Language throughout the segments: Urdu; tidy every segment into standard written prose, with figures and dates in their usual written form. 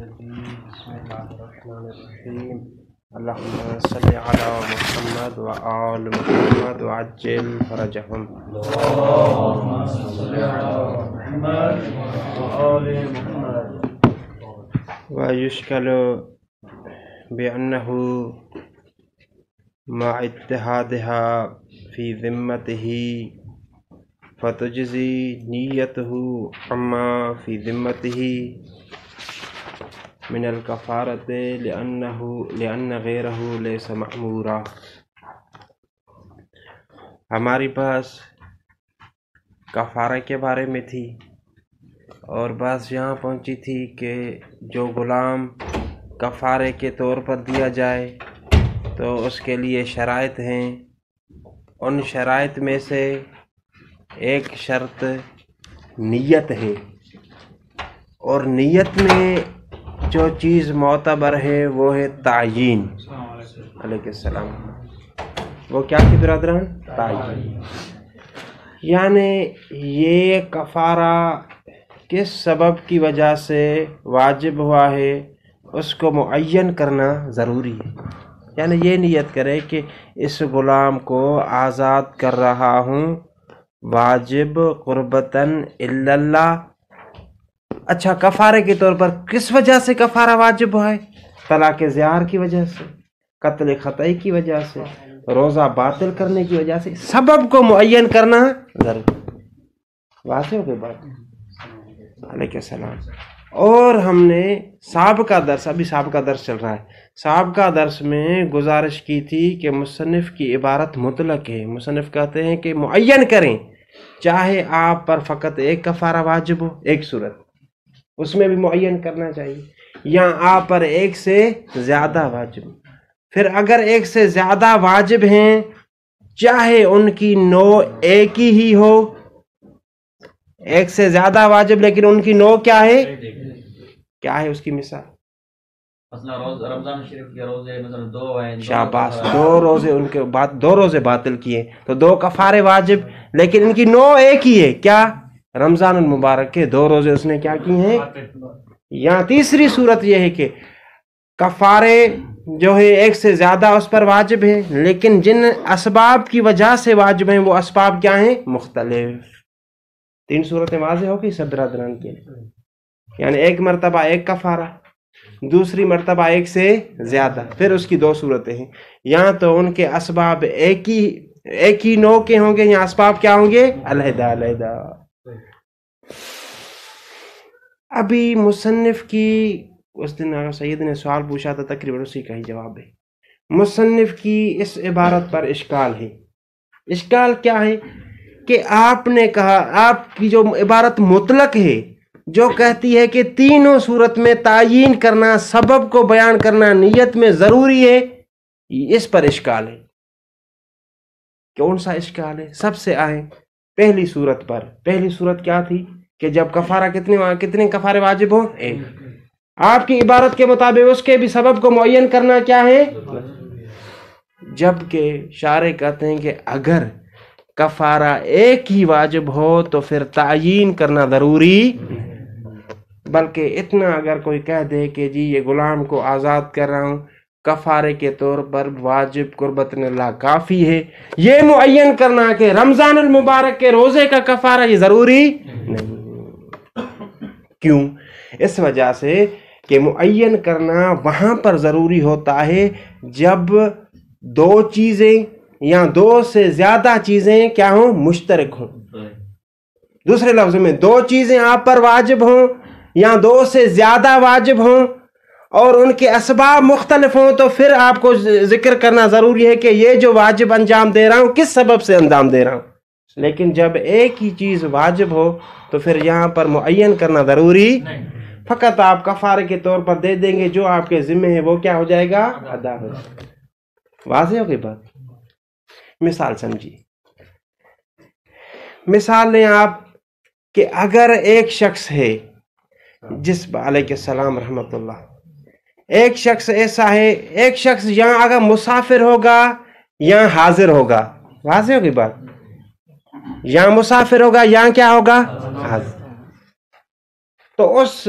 بسم اللہ الرحمن الرحیم اللہم صلی علی محمد و آل محمد وعجل فرجہم اللہم صلی علی محمد و آل محمد ویشکل بأنہ مع اتحادها فی ذمتہ فتجزی نیتہ عما فی ذمتہ من الکفارۃ لأن غیرہ لیس مأمورا۔ ہماری پاس کفارہ کے بارے میں تھی اور بس یہاں پہنچی تھی کہ جو غلام کفارے کے طور پر دیا جائے تو اس کے لیے شرائط ہیں۔ ان شرائط میں سے ایک شرط نیت ہے، اور نیت میں جو چیز معتبر ہے وہ ہے تعیین۔ علیہ السلام۔ وہ کیا تھی برادران؟ تعیین۔ یعنی یہ کفارہ کس سبب کی وجہ سے واجب ہوا ہے اس کو معین کرنا ضروری ہے۔ یعنی یہ نیت کرے کہ اس غلام کو آزاد کر رہا ہوں واجب قربتاً الا اللہ۔ اچھا، کفارے کے طور پر کس وجہ سے کفارہ واجب ہے؟ طلاق زہار کی وجہ سے، قتل خطئی کی وجہ سے، روزہ باطل کرنے کی وجہ سے، سبب کو معین کرنا ضروری۔ واضح ہو گئی بات؟ علیہ السلام۔ اور ہم نے سابقہ درس، ابھی سابقہ درس چل رہا ہے، سابقہ درس میں گزارش کی تھی کہ مصنف کی عبارت مطلق ہے۔ مصنف کہتے ہیں کہ معین کریں، چاہے آپ پر فقط ایک کفارہ واجب ہو، ایک صورت اس میں بھی معین کرنا چاہیے، یا آپ پر ایک سے زیادہ واجب ہو۔ پھر اگر ایک سے زیادہ واجب ہیں، چاہے ان کی نوع ایک ہی ہو، ایک سے زیادہ واجب لیکن ان کی نوع کیا ہے؟ کیا ہے اس کی مثال؟ رمضان شریف کے روزے مثلا دو ہیں، شاباش، دو روزے ان کے بعد دو روزے باطل کیے تو دو کفارے واجب، لیکن ان کی نوع ایک ہی ہے، کیا؟ رمضان المبارک کے دو روزے اس نے کیا کیے ہیں؟ یہاں تیسری صورت یہ ہے کہ کفارے جو ہے ایک سے زیادہ اس پر واجب ہیں، لیکن جن اسباب کی وجہ سے واجب ہیں وہ اسباب کیا ہیں؟ مختلف۔ تین صورتیں واضح ہو گئی سب برادران کے لیے۔ یعنی ایک مرتبہ ایک کفارہ، دوسری مرتبہ ایک سے زیادہ، پھر اس کی دو صورتیں ہیں۔ یہاں تو ان کے اسباب ایک ہی نوع کے ہوں گے، یہاں اسباب کیا ہوں گے؟ علیحدہ علیحدہ۔ ابھی مصنف کی اس دن آقا سید نے سوال پوچھا تھا، تقریباً اسی کا ہی جواب ہے۔ مصنف کی اس عبارت پر اشکال ہے۔ اشکال کیا ہے کہ آپ نے کہا، آپ کی جو عبارت مطلق ہے جو کہتی ہے کہ تینوں صورت میں تعیین کرنا، سبب کو بیان کرنا نیت میں ضروری ہے، اس پر اشکال ہے۔ کون سا اشکال ہے؟ سب سے آئیں پہلی صورت پر۔ پہلی صورت کیا تھی کہ جب کفارہ کتنے کفارے واجب ہوں؟ ایک۔ آپ کی عبارت کے مطابق اس کے بھی سبب کو معین کرنا کیا ہے؟ جبکہ شارح کہتے ہیں کہ اگر کفارہ ایک ہی واجب ہو تو پھر تعیین کرنا ضروری، بلکہ اتنا اگر کوئی کہہ دے کہ جی یہ غلام کو آزاد کر رہا ہوں کفارے کے طور پر واجب قربت اللہ کافی ہے، یہ معین کرنا کہ رمضان المبارک کے روزے کا کفارہ یہ ضروری نہیں۔ کیوں؟ اس وجہ سے کہ معین کرنا وہاں پر ضروری ہوتا ہے جب دو چیزیں یا دو سے زیادہ چیزیں کیا ہوں؟ مشترک ہوں۔ دوسرے لفظ میں دو چیزیں آپ پر واجب ہوں یا دو سے زیادہ واجب ہوں اور ان کے اسباب مختلف ہوں، تو پھر آپ کو ذکر کرنا ضروری ہے کہ یہ جو واجب انجام دے رہا ہوں کس سبب سے انجام دے رہا ہوں۔ لیکن جب ایک ہی چیز واجب ہو تو پھر یہاں پر معین کرنا ضروری، فقط آپ کفارے کے طور پر دے دیں گے، جو آپ کے ذمہ ہے وہ کیا ہو جائے گا؟ ادا ہو جائے گا۔ واضح ہو گئی بات؟ مثال سمجھیے، مثال لیں آپ کہ اگر ایک شخص ہے جس علیہ السلام رحمۃ اللہ، ایک شخص ایسا ہے، ایک شخص یہاں اگر مسافر ہوگا یا حاضر ہوگا، واضح ہوگی بات؟ یہاں مسافر ہوگا، یہاں کیا ہوگا؟ حاضر۔ تو اس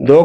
2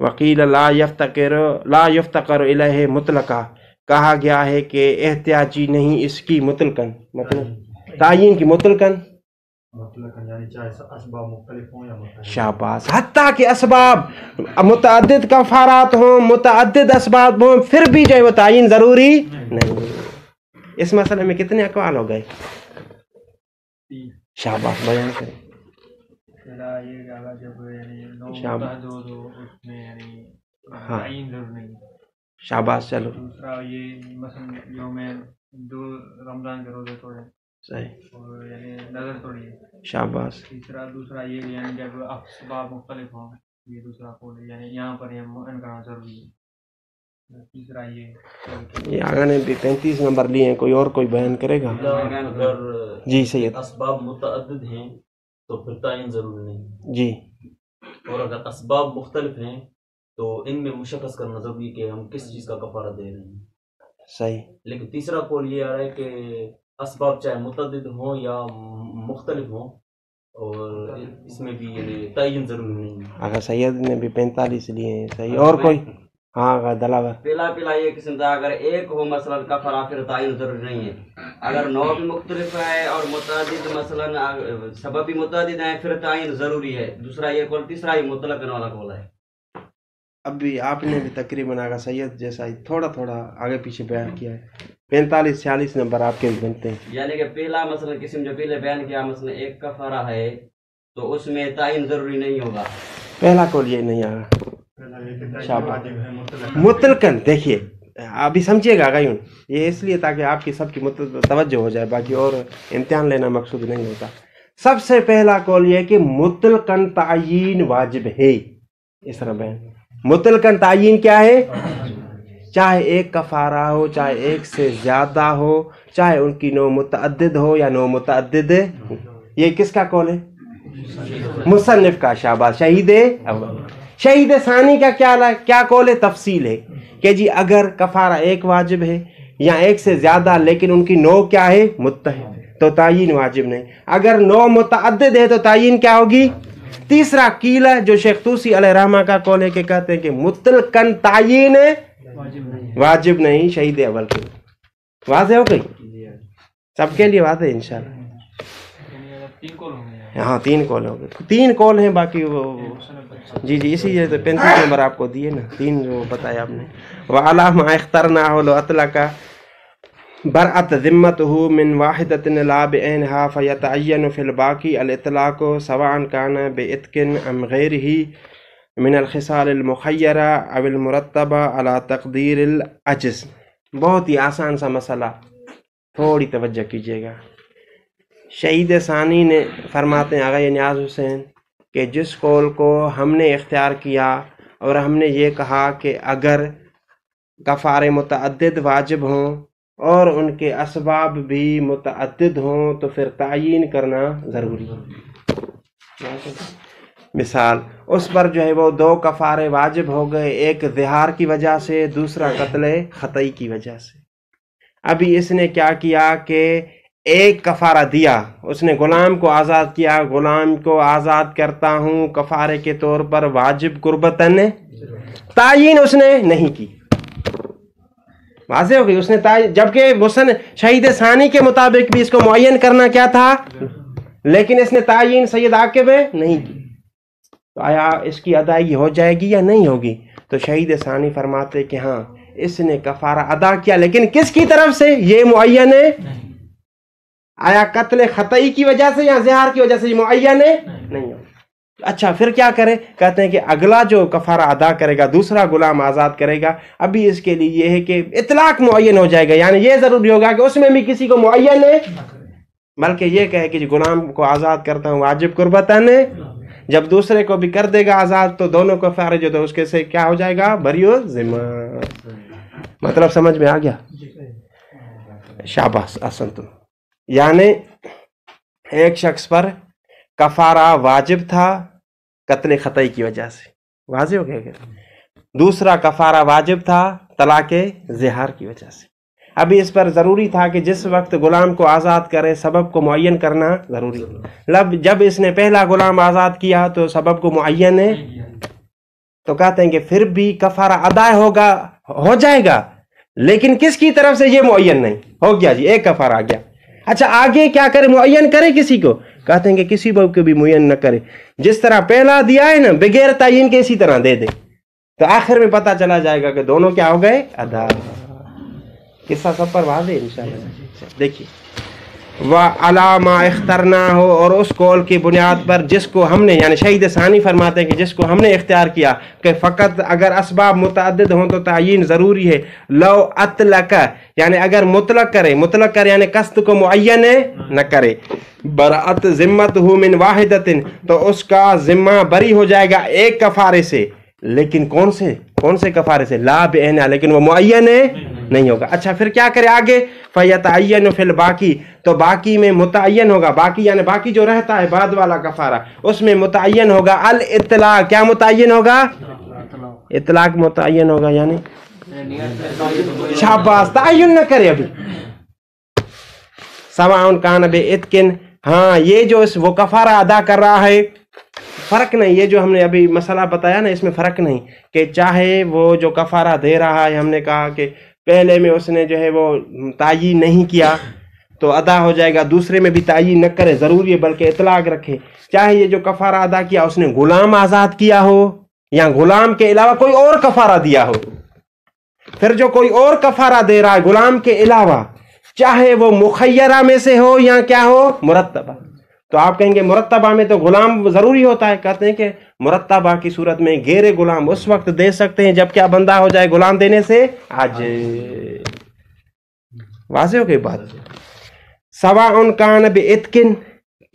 وقیل لا یفتقر الیہ مطلقہ، کہا گیا ہے کہ احتیاجی نہیں اس کی مطلقاً، مطلب تعین کی مطلقاً یعنی چاہے اسباب مختلف ہوں یا مختلف، شاباش، حتیٰ کہ اسباب متعدد کفارات ہوں، متعدد اسباب ہوں، پھر بھی جو ہے وہ تعین ضروری نہیں۔ اس مسئلے میں کتنے اقوال ہو گئے؟ شاباش، بیان کریں۔ ہاں شاباش، چلو دوسرا یہ مثلا یومین دو رمضان کے روزے توڑے، صحیح، اور یعنی نظر توڑی ہے۔ شاباش، دوسرا یہ یعنی جب اسباب مختلف ہوں، یہ دوسرا قول ہے، یعنی یہاں پر یہ معین کرنا ضروری ہے۔ تیسرا یہ آگا نے بھی 35 نمبر لیے ہیں، کوئی اور کوئی بیان کرے گا؟ اگر جی سید اسباب متعدد ہیں تو پھر تعین ضروری نہیں، جی، اور اگر اسباب مختلف ہیں تو ان میں مشخص کرنا ضروری کہ ہم کس چیز کا کفارہ دے رہے ہیں۔ صحیح، لیکن تیسرا قول یہ آ رہا ہے کہ اسباب چاہے متعدد ہوں یا مختلف ہوں، اور اس میں بھی یعنی تعین ضروری نہیں ہے۔ آگا سید نے بھی 45 لیے ہیں، صحیح، اور کوئی؟ ہاں آگا دلاور پہلا یہ قسم تھا، اگر ایک ہو مثلا کفارہ پھر تعین ضروری نہیں ہے، اگر نوع بھی مختلف ہے اور متعدد مثلا سبب بھی متعدد ہیں پھر تعین ضروری ہے، دوسرا یہ قول۔ تیسرا یہ مطلق والا قول ہے۔ اب بھی آپ نے بھی تقریباً آگا سید جیسا ہی تھوڑا تھوڑا آگے پیچھے بیان کیا ہے۔ 45-46 نمبر آپ کے بھی بنتے ہیں۔ یعنی کہ پہلا مثلا قسم جو پہلے بیان کیا، مثلا ایک کفارہ ہے تو اس میں تعین ضروری نہیں ہوگا۔ پہلا قول یہ نہیں آگا مطلقاً، دیکھیے ابھی سمجھیے گا غیون، یہ اس لیے تاکہ آپ کی سب کی توجہ ہو جائے، باقی اور امتحان لینا مقصود نہیں ہوتا۔ سب سے پہلا قول یہ ہے کہ مطلقاً تعین واجب ہے، اس طرح بیان، مطلقاً تعین کیا ہے؟ چاہے ایک کفارہ ہو، چاہے ایک سے زیادہ ہو، چاہے ان کی نوع متعدد ہو یا نوع متعدد۔ یہ کس کا قول ہے؟ مصنف کا، شاباش، شہید اول۔ شہید ثانی کا کیا قول ہے؟ تفصیل ہے کہ جی اگر کفارہ ایک واجب ہے یا ایک سے زیادہ لیکن ان کی نوع کیا ہے؟ متحد، تو تعین واجب نہیں۔ اگر نوع متعدد ہے تو تعین کیا ہوگی؟ تیسرا قیل ہے جو شیخ طوسی علیہ رحمہ کا قول ہے کہ کہتے ہیں کہ مطلقاً تعین واجب نہیں، شہید اول کے۔ واضح ہو گئی؟ سب کے لیے واضح ہے انشاءاللہ؟ ہاں 3 قول ہو گئے، 3 قول ہیں، باقی وہ جی اسی لیے تو 35 نمبر آپ کو دیے نا، 3 جو بتایا آپ نے۔ وَعَلَى مَا اخْتَرْنَاهُ لَوْ أَطْلَقَ بَرْأَتْ ذِمَّتُهُ مِنْ وَاحِدَةٍ لَا بِعَيْنِهَا فَيَتَعَيَّنُ فِي الْبَاقِي الْإِطْلَاقُ سَوَاءً كَانَ بِإِتْقٍ أَمْ غَيْرِهِ من الخصال المخیرہ او المرتبہ علی تقدیر العجز۔ بہت ہی آسان سا مسئلہ، تھوڑی توجہ کیجیے گا۔ شہید ثانی نے فرماتے ہیں آغا نیاز حسین کہ جس قول کو ہم نے اختیار کیا اور ہم نے یہ کہا کہ اگر کفارے متعدد واجب ہوں اور ان کے اسباب بھی متعدد ہوں تو پھر تعین کرنا ضروری ہے۔ مثال اس پر جو ہے وہ 2 کفارے واجب ہو گئے، ایک ظہار کی وجہ سے، دوسرا قتل خطئی کی وجہ سے۔ ابھی اس نے کیا کیا کہ ایک کفارہ دیا، اس نے غلام کو آزاد کیا، غلام کو آزاد کرتا ہوں کفارے کے طور پر واجب قربتاً، تعین اس نے نہیں کی۔ واضح ہو گئی؟ اس نے تعین، جبکہ شہید ثانی کے مطابق بھی اس کو معین کرنا کیا تھا، لیکن اس نے تعین سید عاقب نہیں کی، تو آیا اس کی ادائیگی ہو جائے گی یا نہیں ہوگی؟ تو شہید ثانی فرماتے کہ ہاں اس نے کفارہ ادا کیا، لیکن کس کی طرف سے یہ معین ہے؟ آیا قتل خطئی کی وجہ سے یا ظہار کی وجہ سے؟ یہ معین نہیں ہو۔ اچھا پھر کیا کرے؟ کہتے ہیں کہ اگلا جو کفارہ ادا کرے گا، دوسرا غلام آزاد کرے گا، ابھی اس کے لیے یہ ہے کہ اطلاق معین ہو جائے گا، یعنی یہ ضروری ہوگا کہ اس میں بھی کسی کو معین ہے، بلکہ یہ کہے کہ غلام کو آزاد کرتا ہوں واجب قربتاً، جب دوسرے کو بھی کر دے گا آزاد تو دونوں کفارے جو تو اس کے سے کیا ہو جائے گا؟ بریء ذمہ۔ مطلب سمجھ میں آ گیا؟ شاباش، احسنتم۔ یعنی ایک شخص پر کفارہ واجب تھا قتل خطئی کی وجہ سے، واضح ہو گیا کہ دوسرا کفارہ واجب تھا طلاق ظہار کی وجہ سے۔ ابھی اس پر ضروری تھا کہ جس وقت غلام کو آزاد کرے سبب کو معین کرنا ضروری، جب اس نے پہلا غلام آزاد کیا تو سبب کو معین تو کہتے ہیں کہ پھر بھی کفارہ ادا ہوگا، ہو جائے گا، لیکن کس کی طرف سے یہ معین نہیں ہو گیا جی، ایک کفارہ آ گیا۔ اچھا آگے کیا کرے، معین کرے کسی کو؟ کہتے ہیں کہ کسی کو بھی معین نہ کرے، جس طرح پہلا دیا ہے نا بغیر تعین کے اسی طرح دے دے، تو آخر میں پتہ چلا جائے گا کہ دونوں کیا ہو گئے، ادا۔ قصہ سب پر واضح ہے انشاءاللہ۔ دیکھیے وَعَلَامَ اخترنا ہو، اور اس قول کی بنیاد پر جس کو ہم نے، یعنی شہید ثانی فرماتے ہیں کہ جس کو ہم نے اختیار کیا کہ فقط اگر اسباب متعدد ہوں تو تعین ضروری ہے۔ لو اطلق، یعنی اگر مطلق کرے، مطلق کرے یعنی قصد کو معین نہ کرے، برأت ذمتہ من واحدۃ، تو اس کا ذمہ بری ہو جائے گا ایک کفارے سے، لیکن کون سے کفارے سے؟ لا بعینہ، لیکن وہ معین نہیں ہوگا۔ اچھا پھر کیا کرے آگے؟ فیتعین فی الباقی، تو باقی میں متعین ہوگا، باقی یعنی باقی جو رہتا ہے بعد والا کفارہ، اس میں متعین ہوگا الاطلاق۔ کیا متعین ہوگا؟ اطلاق متعین ہوگا، یعنی شاباش، تعین نہ کرے ابھی۔ سواء کان بعتق، ہاں یہ جو وہ کفارہ ادا کر رہا ہے، فرق نہیں، یہ جو ہم نے ابھی مسئلہ بتایا نا، اس میں فرق نہیں کہ چاہے وہ جو کفارہ دے رہا ہے، ہم نے کہا کہ پہلے میں اس نے جو ہے وہ تعین نہیں کیا تو ادا ہو جائے گا، دوسرے میں بھی تعین نہ کرے ضروری ہے بلکہ اطلاق رکھے، چاہے یہ جو کفارہ ادا کیا اس نے غلام آزاد کیا ہو یا غلام کے علاوہ کوئی اور کفارہ دیا ہو، پھر جو کوئی اور کفارہ دے رہا ہے غلام کے علاوہ، چاہے وہ مخیرہ میں سے ہو یا کیا ہو، مرتبہ، تو آپ کہیں گے مرتبہ میں تو غلام ضروری ہوتا ہے، کہتے ہیں کہ مرتبہ کی صورت میں غیر غلام اس وقت دے سکتے ہیں جب کیا بندہ ہو جائے غلام دینے سے عاجز۔ واضح ہو گئی بات؟ سواء کان بعتق،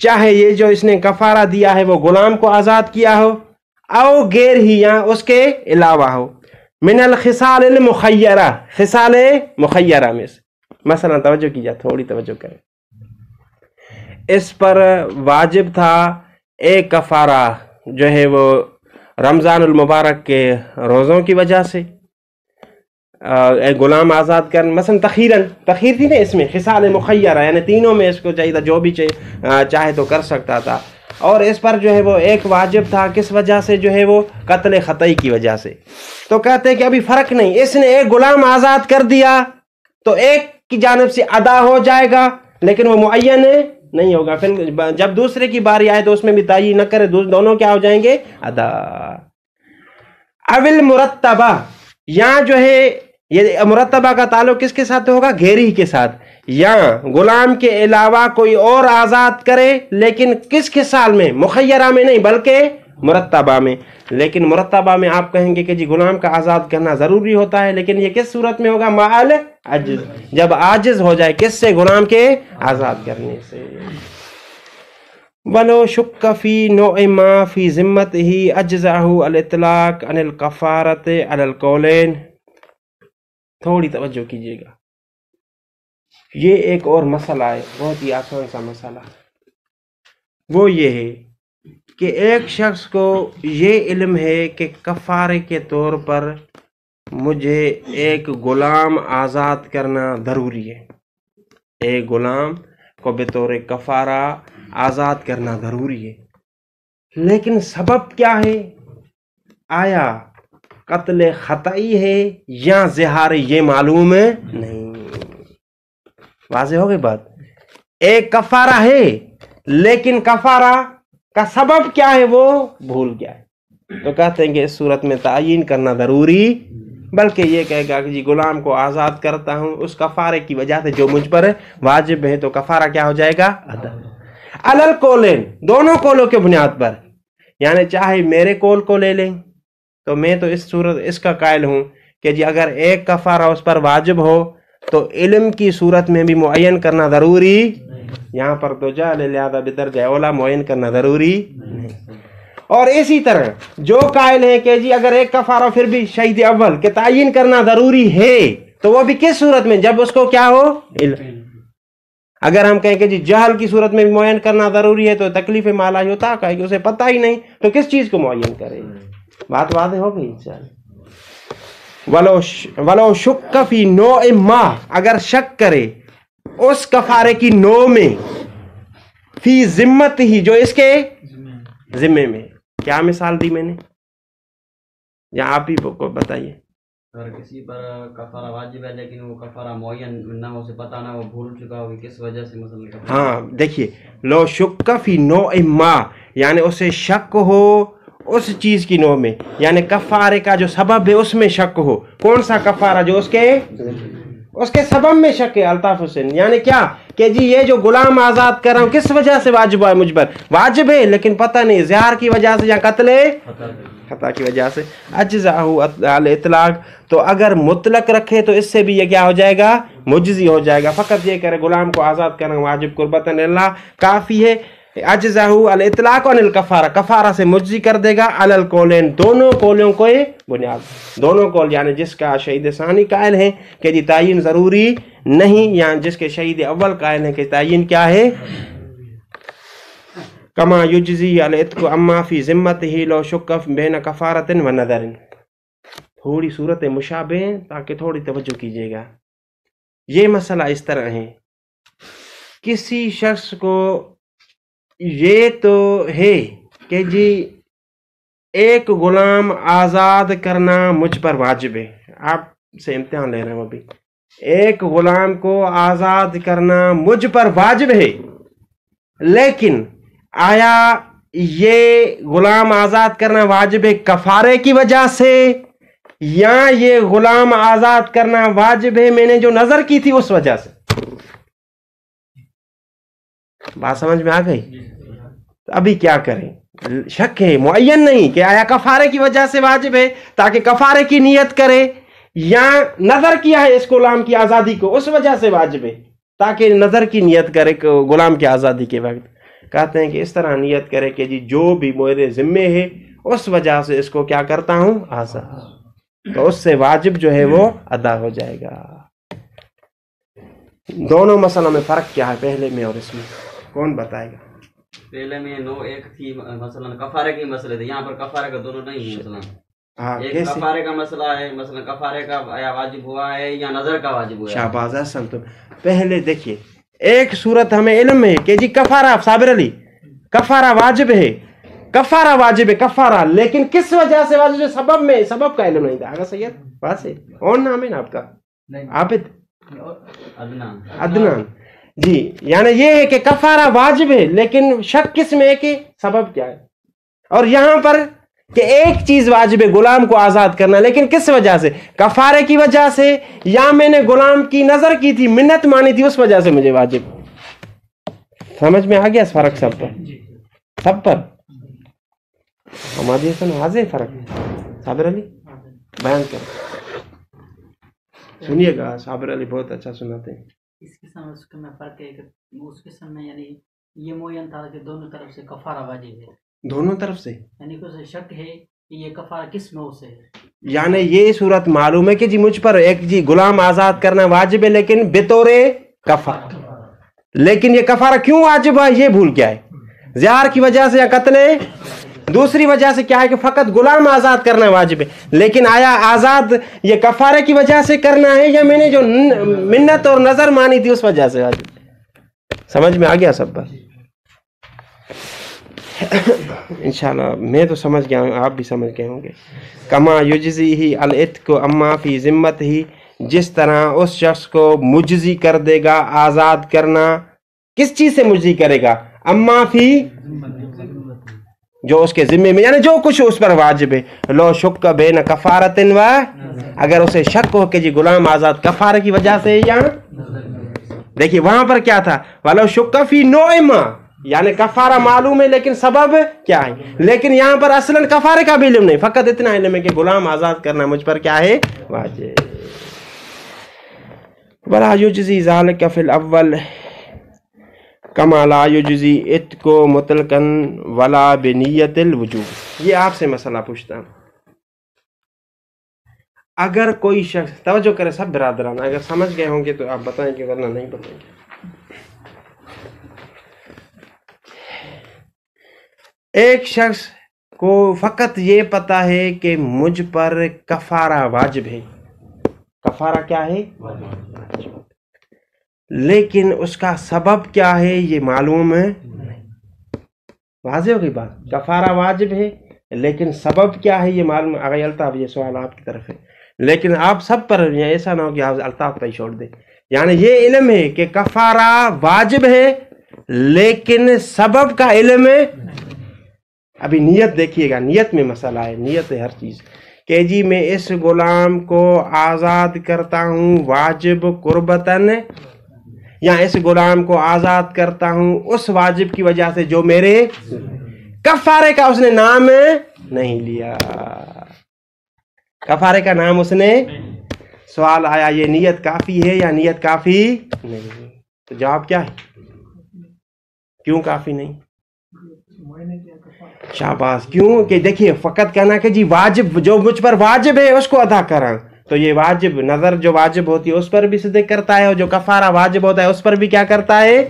چاہے یہ جو اس نے کفارہ دیا ہے وہ غلام کو آزاد کیا ہو، او غیر ہی یا اس کے علاوہ ہو، من الخصال المخیرہ، خصال مخیرہ میں سے، مثلا توجہ کیجیے، تھوڑی توجہ کریں، اس پر واجب تھا ایک کفارہ جو ہے وہ رمضان المبارک کے روزوں کی وجہ سے، ایک غلام آزاد کرنا، مثلا تخیر تھی نا اس میں، خصال مخیرہ یعنی تینوں میں اس کو چاہیے تھا، جو بھی چاہے تو کر سکتا تھا، اور اس پر جو ہے وہ ایک واجب تھا، کس وجہ سے؟ جو ہے وہ قتل خطئی کی وجہ سے۔ تو کہتے ہیں کہ ابھی فرق نہیں، اس نے ایک غلام آزاد کر دیا تو ایک کی جانب سے ادا ہو جائے گا، لیکن وہ معین نہیں ہوگا، پھر جب دوسرے کی باری آئے تو اس میں بھی تعین نہ کرے، دونوں کیا ہو جائیں گے؟ ادا۔ اول مرتبہ، یہاں جو ہے یہ مرتبہ کا تعلق کس کے ساتھ ہوگا؟ غیری کے ساتھ، یا غلام کے علاوہ کوئی اور آزاد کرے، لیکن کس خصال میں؟ مخیرہ میں نہیں بلکہ مرتبہ میں، لیکن مرتبہ میں آپ کہیں گے کہ جی غلام کا آزاد کرنا ضروری ہوتا ہے، لیکن یہ کس صورت میں ہوگا؟ مع عجز، جب عاجز ہو جائے، کس سے؟ غلام کے آزاد کرنے سے۔ وَلَوْ شُكَّ فِي نَوْعِ مَا فِي ذِمَّتِهِ أَجْزَعَهُ الْإِطْلَاقُ عَنِ الْكَفَارَةِ عَلَى الْقَوْلَيْنِ۔ تھوڑی توجہ کیجیے گا، یہ ایک اور مسئلہ ہے، بہت ہی آسان سا مسئلہ، وہ یہ ہے کہ ایک شخص کو یہ علم ہے کہ کفارے کے طور پر مجھے ایک غلام آزاد کرنا ضروری ہے، ایک غلام کو بطور کفارہ آزاد کرنا ضروری ہے، لیکن سبب کیا ہے؟ آیا قتل خطئی ہے یا زہار، یہ معلوم نہیں۔ واضح ہو گئی بات؟ ایک کفارہ ہے لیکن کفارہ کا سبب کیا ہے وہ بھول گیا ہے، تو کہتے ہیں کہ اس صورت میں تعین کرنا ضروری، بلکہ یہ کہے گا کہ جی غلام کو آزاد کرتا ہوں اس کفارے کی وجہ سے جو مجھ پر واجب ہے، تو کفارہ کیا ہو جائے گا؟ ادا۔ علل قولین، دونوں قولوں کے بنیاد پر، یعنی چاہے میرے قول کو لے لیں تو میں تو اس صورت اس کا قائل ہوں کہ جی اگر ایک کفارہ اس پر واجب ہو تو علم کی صورت میں بھی معین کرنا ضروری، یہاں پر تو جعل لہذا بدرجہ اولا معین کرنا ضروری نہیں۔ اور اسی طرح جو قائل ہیں کہ جی اگر ایک کفارہ پھر بھی شہید اول کہ تعین کرنا ضروری ہے، تو وہ بھی کس صورت میں؟ جب اس کو کیا ہو؟ علم۔ اگر ہم کہیں کہ جی جہل کی صورت میں بھی معین کرنا ضروری ہے تو تکلیف مالا ہوتا ہے کہ اسے پتہ ہی نہیں، تو کس چیز کو معین کرے؟ بات واضح ہو گئی انشاءاللہ۔ ولو شک فی نوع ما، اگر شک کرے اس کفارے کی نوع میں، فی ذمت ہی جو اس کے ذمے میں، کیا مثال دی میں نے؟ یا آپ ہی کو بتائیے. اگر کسی پر کفارہ واجب ہے لیکن وہ کفارہ معین نہ ہو، اسے پتہ نہ ہو، بھول چکا ہو کہ کس وجہ سے مثلا کفارہ. ہاں دیکھیے، لو شک فی نوع ما، یعنی اسے شک ہو اس چیز کی نوع میں، یعنی کفارے کا جو سبب ہے اس میں شک ہو. کون سا کفارہ؟ جو اس کے سبب میں شک ہے. الطاف حسین یعنی کیا کہ جی یہ جو غلام آزاد کر رہا ہوں کس وجہ سے واجب ہے مجھ پر؟ واجب ہے لیکن پتہ نہیں، زہار کی وجہ سے یا قتل خطا کی وجہ سے. اجزاء الاطلاق، تو اگر مطلق رکھے تو اس سے بھی یہ کیا ہو جائے گا؟ مجزی ہو جائے گا. فقط یہ کرے غلام کو آزاد کرنا واجب قربتاً اللہ کافی ہے. اجزاء الاطلاق عن الکفارہ، کفارہ سے مجزی کر دے گا. علی القولین، دونوں قولوں کو بنیاد، دونوں قول، یعنی جس کا شہید ثانی قائل ہیں کہ جی تعین ضروری نہیں، یا جس کے شہید اول قائل ہیں کہ تعین کیا ہے. کما یجزی العتق اما فی ذمتہ لو شک بین کفارۃ و نذر. تھوڑی صورت مشابہ ہیں تاکہ تھوڑی توجہ کیجیے گا. یہ مسئلہ اس طرح ہے، کسی شخص کو یہ تو ہے کہ جی ایک غلام آزاد کرنا مجھ پر واجب ہے. آپ سے امتحان لے رہے ہیں ابھی. ایک غلام کو آزاد کرنا مجھ پر واجب ہے، لیکن آیا یہ غلام آزاد کرنا واجب ہے کفارے کی وجہ سے، یا یہ غلام آزاد کرنا واجب ہے میں نے جو نظر کی تھی اس وجہ سے؟ بات سمجھ میں آ گئی؟ تو ابھی کیا کریں؟ شک ہے، معین نہیں کہ آیا کفارے کی وجہ سے واجب ہے تاکہ کفارے کی نیت کرے، یا نظر کیا ہے اس غلام کی آزادی کو اس وجہ سے واجب ہے تاکہ نظر کی نیت کرے غلام کی آزادی کے وقت. کہتے ہیں کہ اس طرح نیت کرے کہ جی جو بھی میرے ذمے ہے اس وجہ سے اس کو کیا کرتا ہوں آزاد، تو اس سے واجب جو ہے وہ ادا ہو جائے گا. دونوں مسئلوں میں فرق کیا ہے پہلے میں اور اس میں؟ کون بتائے گا؟ پہلے میں نو ایک تھی مثلا کفارے کی مسئلے تھے، یہاں پر کفارے کا دونوں نہیں ہے. مثلا ایک کفارے کا مسئلہ ہے، مثلا کفارے کا آیا واجب ہوا ہے یا نظر کا واجب ہوا ہے. شہباز احسن. تو پہلے دیکھیے، ایک صورت ہمیں علم ہے کہ جی کفارہ، صابر علی کفارہ واجب ہے، کفارہ واجب ہے کفارہ، لیکن کس وجہ سے واجب ہے؟ سبب میں، سبب کا علم نہیں تھا. آگا سید بات ہے. اور نام ہے نا آپ کا؟ عابد عدنان جی. یعنی یہ ہے کہ کفارہ واجب ہے لیکن شک کس میں ہے کہ سبب کیا ہے. اور یہاں پر کہ ایک چیز واجب ہے غلام کو آزاد کرنا، لیکن کس وجہ سے؟ کفارے کی وجہ سے، یا میں نے غلام کی نظر کی تھی، منت مانی تھی، اس وجہ سے مجھے واجب. سمجھ میں آ گیا فرق سب پر؟ سب پر ہمارے سن واضح فرق. صابر علی بیان کر، سنیے گا. صابر علی بہت اچھا سناتے ہیں. اس قسم اس میں فرق ہے کہ اس قسم میں یعنی یہ معین تھا کہ دونوں طرف سے کفارہ واجب ہے، دونوں طرف سے، یعنی کہ شک ہے کہ یہ کفارہ کس نوع سے ہے. یعنی یہ صورت معلوم ہے کہ جی مجھ پر ایک جی غلام آزاد کرنا واجب ہے لیکن بطور کفارہ، لیکن یہ کفارہ کیوں واجب ہے یہ بھول گیا ہے. زہار کی وجہ سے یا قتل دوسری وجہ سے کیا ہے کہ فقط غلام آزاد کرنا واجب ہے، لیکن آیا آزاد یہ کفارے کی وجہ سے کرنا ہے یا میں نے جو منت اور نظر مانی تھی اس وجہ سے واجب؟ سمجھ میں آ گیا سب پر؟ انشاءاللہ میں تو سمجھ گیا ہوں، آپ بھی سمجھ گئے ہوں گے. کما یجزی العتق اما فی ذمتہ، جس طرح اس شخص کو مجزی کر دے گا آزاد کرنا، کس چیز سے مجزی کرے گا؟ اما فی، جو اس کے ذمے میں، یعنی جو کچھ اس پر واجب ہے. لو شک بین کفارۃ و، اگر اسے شک ہو کہ جی غلام آزاد کفارے کی وجہ سے، یا دیکھیے وہاں پر کیا تھا؟ ولو شک فی نوع ما، یعنی کفارہ معلوم ہے لیکن سبب کیا ہے. لیکن یہاں پر اصلاً کفارے کا بھی علم نہیں، فقط اتنا علم ہے کہ غلام آزاد کرنا مجھ پر کیا ہے؟ واجب. ولا یجزی ذلک فی الاول کما لا یجزی عتق مطلقا ولا بنیت الوجوب. یہ آپ سے مسئلہ پوچھتا ہوں. اگر کوئی شخص، توجہ کرے سب برادران، اگر سمجھ گئے ہوں گے تو آپ بتائیں گے ورنہ نہیں بتائیں گے. ایک شخص کو فقط یہ پتا ہے کہ مجھ پر کفارہ واجب ہے. کفارہ کیا ہے؟ واجب. لیکن اس کا سبب کیا ہے یہ معلوم ہے. واضح ہو گئی بات؟ کفارہ واجب ہے لیکن سبب کیا ہے یہ معلوم آگے الطاف، یہ سوال آپ کی طرف ہے، لیکن آپ سب پر ایسا نہ ہو کہ آپ الطاف پہ ہی چھوڑ دیں. یعنی یہ علم ہے کہ کفارہ واجب ہے لیکن سبب کا علم ہے. ابھی نیت دیکھیے گا، نیت میں مسئلہ ہے، نیت ہے ہر چیز، کہ جی میں اس غلام کو آزاد کرتا ہوں واجب قربتاً، یا اس غلام کو آزاد کرتا ہوں اس واجب کی وجہ سے جو میرے کفارے کا اس نے نام نہیں لیا، کفارے کا نام اس نے. سوال آیا یہ نیت کافی ہے یا نیت کافی نہیں؟ تو جواب کیا ہے؟ کیوں کافی نہیں؟ شاباش. کیوں کہ دیکھیے فقط کہنا کہ جی واجب جو مجھ پر واجب ہے اس کو ادا کرا، تو یہ واجب نظر جو واجب ہوتی ہے اس پر بھی صدق کرتا ہے، اور جو کفارہ واجب ہوتا ہے اس پر بھی کیا کرتا ہے.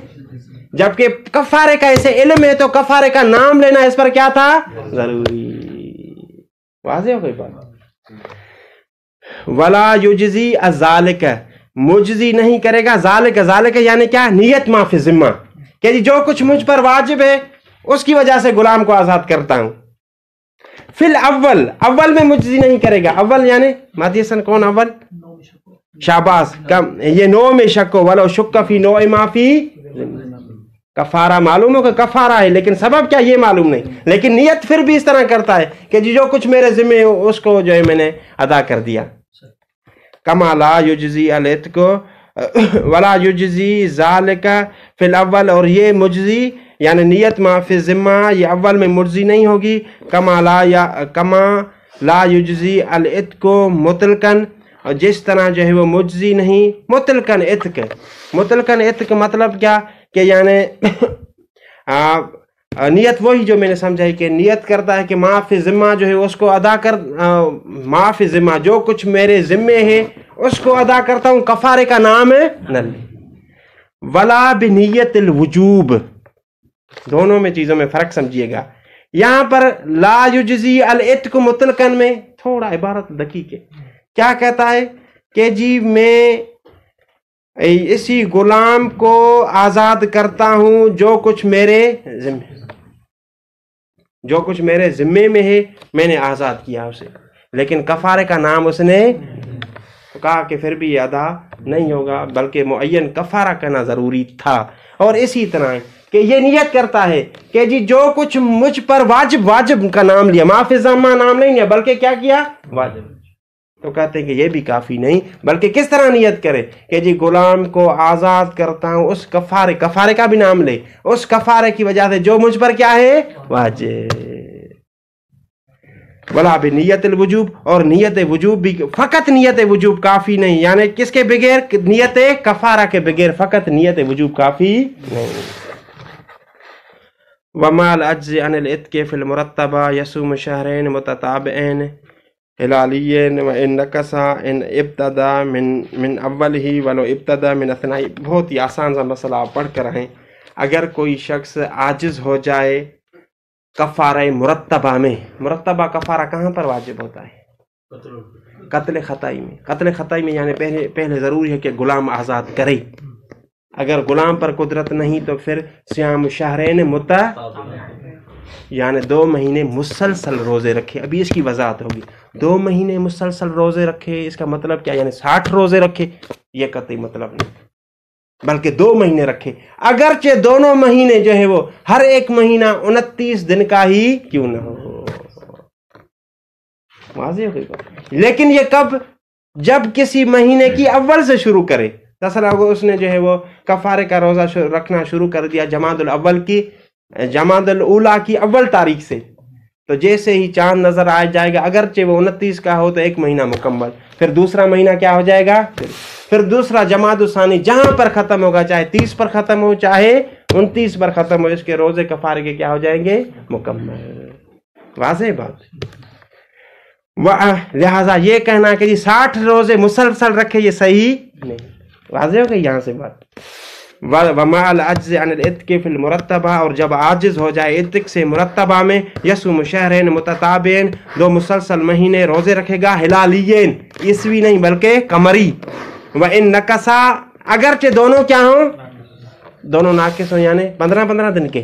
جبکہ کفارے کا اسے علم ہے تو کفارے کا نام لینا اس پر کیا تھا؟ ضروری. واضح ہو گئی بات. ولا یجزی الذالک، مجزی نہیں کرے گا ذالک. ذالک یعنی کیا؟ نیت ما فی ذمہ، کہ جی جو کچھ مجھ پر واجب ہے اس کی وجہ سے غلام کو آزاد کرتا ہوں. فی الاول، اول میں مجزی نہیں کرے گا. اول یعنی مادی حسن کون اول؟ شاباش. یہ نو میں شک ہو، ولو شک فی نوع ما فی کفارہ. معلوم ہو کہ کفارہ ہے لیکن سبب کیا یہ معلوم نہیں، لیکن نیت پھر بھی اس طرح کرتا ہے کہ جی جو کچھ میرے ذمہ ہو اس کو جو ہے میں نے ادا کر دیا. کما لا یجزی العتق ولا یجزی ذالک فی الاول، اور یہ مجزی یعنی نیت ما فی ذمہ یہ اول میں مجزی نہیں ہوگی. کما لا یجزی العتق مطلقاً، اور جس طرح جو ہے وہ مجزی نہیں مطلقاً عتق. مطلقاً عتق مطلب کیا کہ یعنی نیت وہی جو میں نے سمجھائی کہ نیت کرتا ہے کہ ما فی ذمہ جو ہے اس کو ادا کر، ما فی ذمہ جو کچھ میرے ذمے ہے اس کو ادا کرتا ہوں، کفارے کا نام ہے نہ لے. ولا بنیت الوجوب، دونوں میں چیزوں میں فرق سمجھیے گا. یہاں پر لا یجزی العتق مطلقاً میں تھوڑا عبارت دقیق ہے. کیا کہتا ہے کہ جی میں اسی غلام کو آزاد کرتا ہوں جو کچھ میرے ذمے، جو کچھ میرے ذمے میں ہے میں نے آزاد کیا اسے، لیکن کفارے کا نام اس نے کہا کہ پھر بھی یہ ادا نہیں ہوگا بلکہ معین کفارہ کرنا ضروری تھا. اور اسی طرح کہ یہ نیت کرتا ہے کہ جی جو کچھ مجھ پر واجب، واجب کا نام لیا، ما فی ذمہ نام نہیں لیا بلکہ کیا کیا؟ واجب. تو کہتے ہیں کہ یہ بھی کافی نہیں، بلکہ کس طرح نیت کرے کہ جی غلام کو آزاد کرتا ہوں اس کفارے، کفارے کا بھی نام لے، اس کفارے کی وجہ سے جو مجھ پر کیا ہے؟ واجب. ولا بنیت الوجوب، اور نیت وجوب بھی، فقط نیت وجوب کافی نہیں، یعنی کس کے بغیر؟ نیت کفارہ کے بغیر فقط نیت وجوب کافی نہیں. وما العجز عن العتق فی المرتبہ یصوم شہرین متتابعین ہلالیین وان نقصا ان ابتدا من اولہ ولو ابتدا من اثنائی. بہت ہی آسان سا مسئلہ آپ پڑھ کر رہیں. اگر کوئی شخص عاجز ہو جائے کفارہ مرتبہ میں، مرتبہ کفارہ کہاں پر واجب ہوتا ہے؟ قتل خطائی میں. قتل خطائی میں یعنی پہلے ضروری ہے کہ غلام آزاد کرے. اگر غلام پر قدرت نہیں تو پھر صیام شہرین یعنی 2 مہینے مسلسل روزے رکھے. ابھی اس کی وضاحت ہوگی. 2 مہینے مسلسل روزے رکھے اس کا مطلب کیا؟ یعنی 60 روزے رکھے، یہ قطعی مطلب نہیں، بلکہ 2 مہینے رکھے. اگرچہ دونوں مہینے جو ہے وہ ہر ایک مہینہ 29 دن کا ہی کیوں نہ ہو. واضح ہو گئی. لیکن یہ کب؟ جب کسی مہینے کی اول سے شروع کرے. مثلا اس نے جو ہے وہ کفارے کا روزہ رکھنا شروع کر دیا جمادی الاولیٰ کی اول تاریخ سے، تو جیسے ہی چاند نظر آ جائے گا اگرچہ وہ 29 کا ہو تو 1 مہینہ مکمل. پھر دوسرا مہینہ کیا ہو جائے گا؟ پھر دوسرا جمادی الثانی جہاں پر ختم ہوگا، چاہے 30 پر ختم ہو چاہے 29 پر ختم ہو، اس کے روزے کفارے کے کیا ہو جائیں گے؟ مکمل. واضح بات. لہذا یہ کہنا کہ 60 روزے مسلسل رکھے یہ صحیح نہیں. واضح ہو گئی یہاں سے بات. وما العجز عن العتق فی المرتبہ، اور جب عاجز ہو جائے عتق سے مرتبہ میں، یصوم شہرین متتابعین 2 مسلسل مہینے روزے رکھے گا، ہلالیین عیسوی نہیں بلکہ قمری. وان نقصا، اگرچہ دونوں کیا ہوں؟ دونوں ناقص ہوں یعنی 15 دن کے.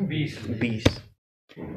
20।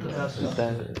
10।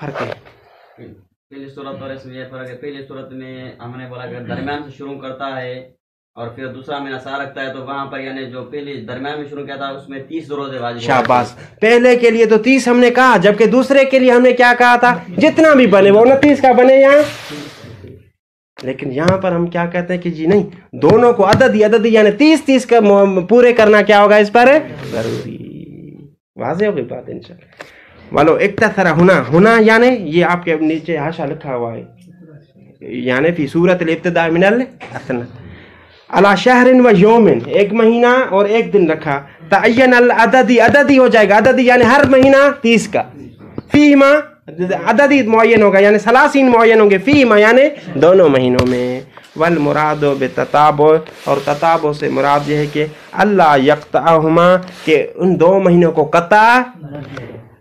فرق ہے؟ پہلی صورت اور اس میں یہ فرق ہے، پہلی صورت میں ہم نے بولا کہ درمیان سے شروع کرتا ہے اور پھر دوسرا مہینہ سا رکھتا ہے، تو وہاں پر یعنی جو پہلی درمیان میں شروع کیا تھا اس میں 30 روزے واجب. شاباش. پہلے کے لیے تو 30 ہم نے کہا، جبکہ دوسرے کے لیے ہم نے کیا کہا تھا؟ جتنا بھی بنے وہ 29 کا بنے یہاں. لیکن یہاں پر ہم کیا کہتے ہیں کہ جی نہیں، دونوں کو عددی یعنی 30 کا پورے کرنا کیا ہوگا اس پر ضروری. واضح ہو گئی بات انشاءاللہ. ولو اکتثر ہونا یعنی یہ آپ کے نیچے حاشا لکھا ہوا ہے، یعنی فی صورت الابتداء من الاثنا علی شہر و یومن، ایک مہینہ اور ایک دن رکھا. تعین عددی ہو جائے گا، عددی یعنی ہر مہینہ 30 کا. فیما عددی معین ہوگا یعنی 30 معین ہوں گے، فیما یعنی دونوں مہینوں میں. والمراد بتتابع، اور تتابع سے مراد یہ ہے کہ اللہ یقطعہما، کہ ان دو مہینوں کو قطع،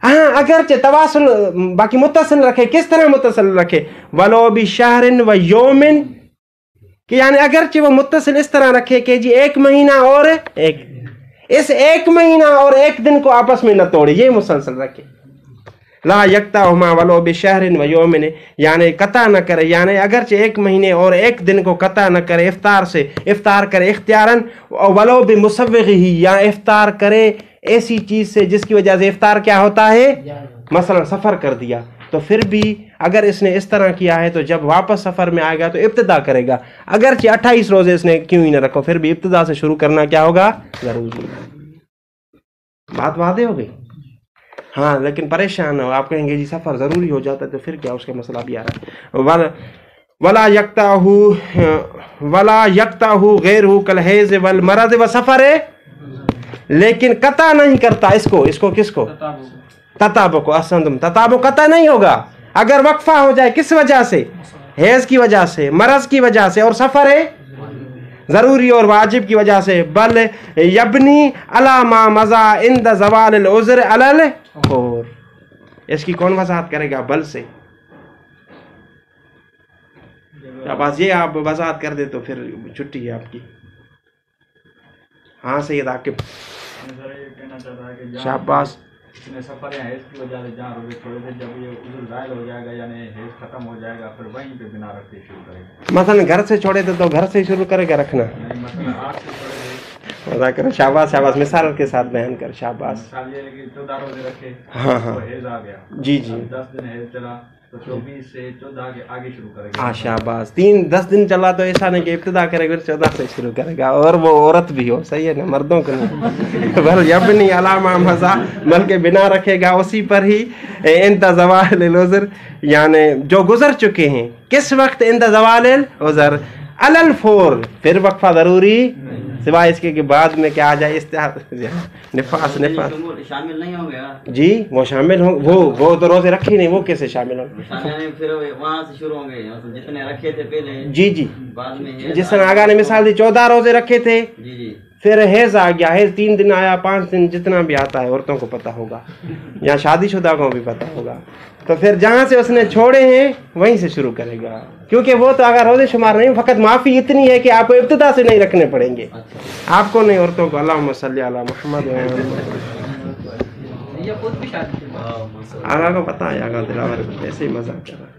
ہاں اگرچہ تواصل باقی متصل رکھے. کس طرح متصل رکھے؟ ولو بشہر و یومن، کہ یعنی اگرچہ وہ متصل اس طرح رکھے کہ جی ایک مہینہ اور ایک مہینہ اور ایک دن کو آپس میں نہ توڑے، یہ مسلسل رکھے. لا یقطعہما ولو بشہر و یومن، یعنی قطع نہ کرے، یعنی اگرچہ ایک مہینے اور ایک دن کو قطع نہ کرے. افطار کرے اختیاراً، ولو بمسوغہ، یا افطار کرے ایسی چیز سے جس کی وجہ سے افطار کیا ہوتا ہے، مثلا سفر کر دیا، تو پھر بھی اگر اس نے اس طرح کیا ہے تو جب واپس سفر میں آئے گا تو ابتدا کرے گا. اگرچہ 28 روزے اس نے کیوں ہی نہ رکھو، پھر بھی ابتدا سے شروع کرنا کیا ہوگا ضروری. بات واضح ہو گئی؟ ہاں لیکن پریشان ہو، آپ کہیں گے جی سفر ضروری ہو جاتا ہے تو پھر کیا، اس کا مسئلہ بھی آ رہا ہے. ولا یقطعہ غیرہ کالحیض والمرض وسفر، لیکن قطع نہیں کرتا اس کو کس کو؟ تتابع کو. احسنتم. تتابع قطع نہیں ہوگا اگر وقفہ ہو جائے. کس وجہ سے؟ حیض کی وجہ سے، مرض کی وجہ سے، اور سفر ضروری اور واجب کی وجہ سے. بل یبنی علی ما مضی عند زوال العذر علی الفور. اس کی کون وضاحت کرے گا؟ بل سے. بس یہ آپ وضاحت کر دے تو پھر چھٹی ہے آپ کی. ہاں سید عاقب. شاباش. سفر یا حیض کی وجہ سے جہاں روزے چھوڑے تھے، جب یہ عذر زائل ہو جائے گا یعنی حیض ختم ہو جائے گا، پھر وہیں پہ بنا رکھتے شروع کرے گا. مثلا گھر سے چھوڑے تھے تو گھر سے شروع کرے گا رکھنا. مثلا 8 سے چھوڑے تھے، مزہ کرو. شاباش مثال کے ساتھ بیان کر. شاباش. مثال یہ ہے کہ 14 روزے رکھے، ہاں تو حیض آ گیا. جی 10 دن حیض چلا تو 24 سے 14 کے آگے شروع کرے گا. ہاں شاباش. 10 دن چلا تو ایسا نہیں کہ ابتدا کرے گا 14 سے شروع کرے گا، اور وہ عورت بھی ہو. صحیح ہے نا، مردوں کو نہیں. بل یبنی علی ما مضی، بلکہ بنا رکھے گا اسی پر ہی. عند زوال العذر، یعنی جو گزر چکے ہیں. کس وقت؟ عند زوال العذر علی الفور. پھر وقفہ ضروری، سوائے اس کے کہ بعد میں کیا آ جائے نفاس. شامل نہیں ہو گیا جی وہ شامل ہوں، وہ تو روزے رکھے نہیں، وہ کیسے شامل ہوں؟ پھر وہاں سے شروع ہوں گے جتنے رکھے تھے پہلے. جی بعد میں جس طرح آگاہ نے مثال دی 14 روزے رکھے تھے، جی پھر حیض آ گیا. حیض 3 دن آیا، 5 دن، جتنا بھی آتا ہے عورتوں کو پتہ ہوگا، یا شادی شدہ کو بھی پتہ ہوگا. تو پھر جہاں سے اس نے چھوڑے ہیں وہیں سے شروع کرے گا، کیونکہ وہ تو اگر روزے شمار نہیں، فقط معافی اتنی ہے کہ آپ کو ابتدا سے نہیں رکھنے پڑیں گے. آپ کو نہیں، عورتوں کو. اللہم صلی علی محمد. آگاہ کو پتہ ہے، آگاہ دلاور ایسے ہی مذاق کر رہا ہے.